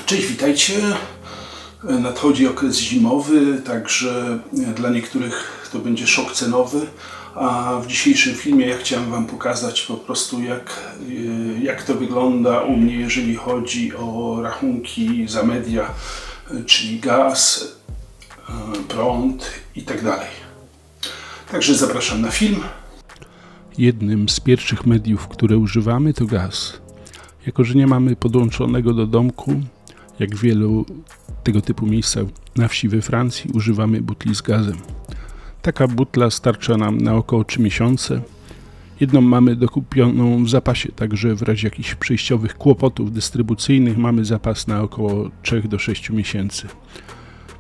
Cześć, witajcie. Nadchodzi okres zimowy, także dla niektórych to będzie szok cenowy. A w dzisiejszym filmie ja chciałem Wam pokazać po prostu jak to wygląda u mnie, jeżeli chodzi o rachunki za media, czyli gaz, prąd i tak dalej. Także zapraszam na film. Jednym z pierwszych mediów, które używamy, to gaz. Jako że nie mamy podłączonego do domku, jak wielu tego typu miejsc na wsi we Francji, używamy butli z gazem. Taka butla starcza nam na około 3 miesiące. Jedną mamy dokupioną w zapasie, także w razie jakichś przejściowych kłopotów dystrybucyjnych mamy zapas na około 3 do 6 miesięcy.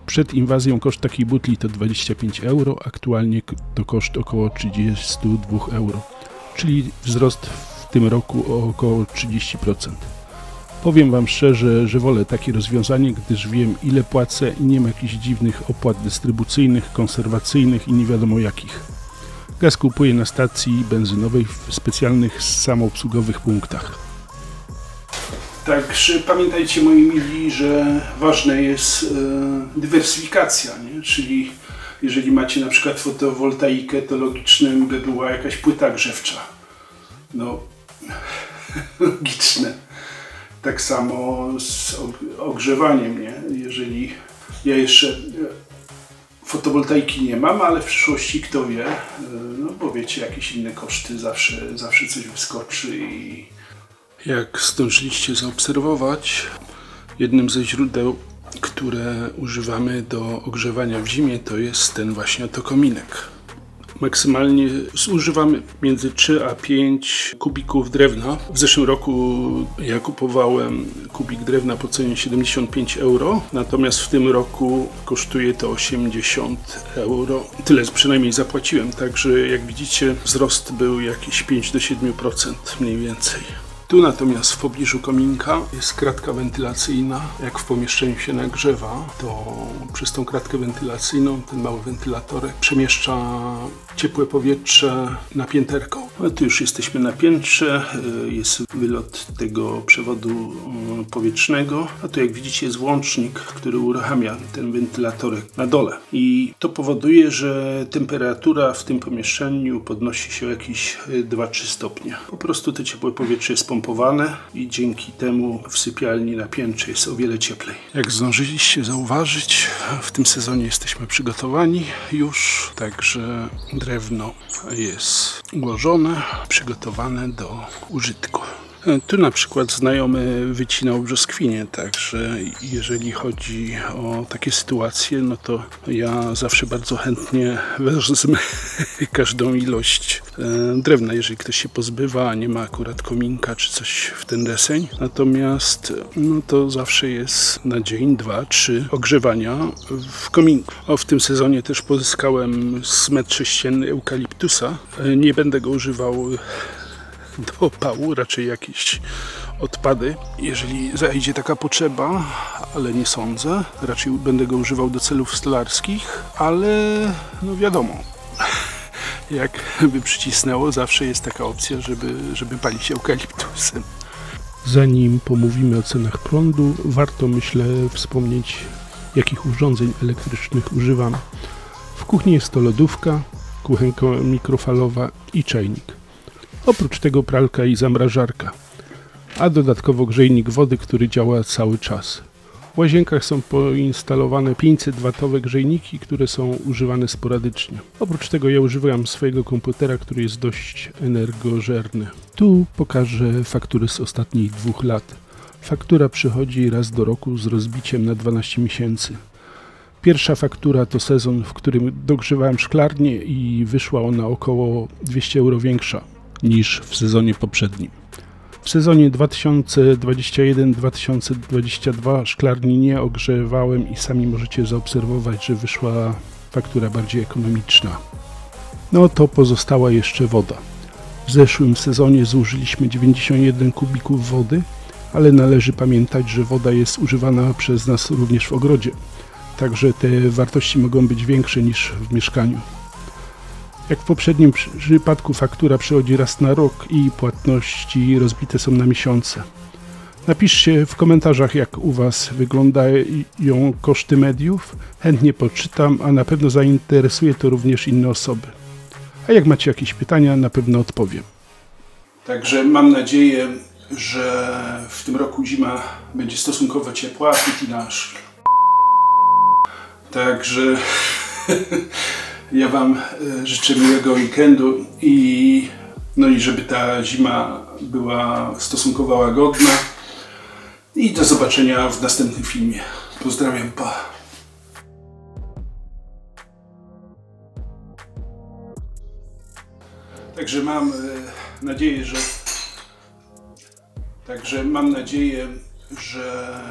Przed inwazją koszt takiej butli to 25 euro, aktualnie to koszt około 32 euro, czyli wzrost w tym roku o około 30%. Powiem Wam szczerze, że wolę takie rozwiązanie, gdyż wiem, ile płacę i nie ma jakichś dziwnych opłat dystrybucyjnych, konserwacyjnych i nie wiadomo jakich. Gaz kupuję na stacji benzynowej w specjalnych samoobsługowych punktach. Także pamiętajcie, moi mili, że ważna jest dywersyfikacja, nie? Czyli jeżeli macie na przykład fotowoltaikę, to logicznym by była jakaś płyta grzewcza. No, logiczne. Tak samo z ogrzewaniem, nie? Jeżeli ja jeszcze fotowoltaiki nie mam, ale w przyszłości kto wie, no bo wiecie, jakieś inne koszty, zawsze coś wyskoczy. I jak zdążyliście zaobserwować, jednym ze źródeł, które używamy do ogrzewania w zimie, to jest ten właśnie oto kominek. Maksymalnie zużywamy między 3 a 5 kubików drewna. W zeszłym roku ja kupowałem kubik drewna po cenie 75 euro, natomiast w tym roku kosztuje to 80 euro. Tyle przynajmniej zapłaciłem, także jak widzicie wzrost był jakieś 5 do 7% mniej więcej. Tu natomiast w pobliżu kominka jest kratka wentylacyjna. Jak w pomieszczeniu się nagrzewa, to przez tą kratkę wentylacyjną ten mały wentylatorek przemieszcza ciepłe powietrze na pięterko. No tu już jesteśmy na piętrze, jest wylot tego przewodu powietrznego, a tu jak widzicie jest włącznik, który uruchamia ten wentylatorek na dole. I to powoduje, że temperatura w tym pomieszczeniu podnosi się o jakieś 2-3 stopnie. Po prostu to ciepłe powietrze jest pompowane i dzięki temu w sypialni na piętrze jest o wiele cieplej. Jak zdążyliście zauważyć, w tym sezonie jesteśmy przygotowani już, także drewno jest ułożone, przygotowane do użytku. Tu na przykład znajomy wycinał brzoskwinie, także jeżeli chodzi o takie sytuacje, no to ja zawsze bardzo chętnie wezmę każdą ilość drewna, jeżeli ktoś się pozbywa, a nie ma akurat kominka czy coś w ten deseń. Natomiast no to zawsze jest na dzień, 2, 3 ogrzewania w kominku. W tym sezonie też pozyskałem z metr sześcienny eukaliptusa. Nie będę go używał do opału, raczej jakieś odpady, jeżeli zajdzie taka potrzeba, ale nie sądzę. Raczej będę go używał do celów stolarskich, ale no wiadomo, jak by przycisnęło, zawsze jest taka opcja, żeby palić eukaliptusem. Zanim pomówimy o cenach prądu, warto, myślę, wspomnieć, jakich urządzeń elektrycznych używam. W kuchni jest to lodówka, kuchenka mikrofalowa i czajnik. Oprócz tego pralka i zamrażarka, a dodatkowo grzejnik wody, który działa cały czas. W łazienkach są poinstalowane 500W grzejniki, które są używane sporadycznie. Oprócz tego ja używam swojego komputera, który jest dość energożerny. Tu pokażę faktury z ostatnich 2 lat. Faktura przychodzi raz do roku z rozbiciem na 12 miesięcy. Pierwsza faktura to sezon, w którym dogrzewałem szklarnię i wyszła ona około 200 euro większa niż w sezonie poprzednim. W sezonie 2021-2022 szklarni nie ogrzewałem i sami możecie zaobserwować, że wyszła faktura bardziej ekonomiczna. No to pozostała jeszcze woda. W zeszłym sezonie zużyliśmy 91 kubików wody, ale należy pamiętać, że woda jest używana przez nas również w ogrodzie. Także te wartości mogą być większe niż w mieszkaniu. Jak w poprzednim przypadku faktura przychodzi raz na rok i płatności rozbite są na miesiące. Napiszcie w komentarzach, jak u Was wyglądają koszty mediów. Chętnie poczytam, a na pewno zainteresuje to również inne osoby. A jak macie jakieś pytania, na pewno odpowiem. Także mam nadzieję, że w tym roku zima będzie stosunkowo ciepła, a Putin nasz. Także ja Wam życzę miłego weekendu i żeby ta zima była stosunkowo łagodna. I do zobaczenia w następnym filmie. Pozdrawiam, pa. Także mam nadzieję, że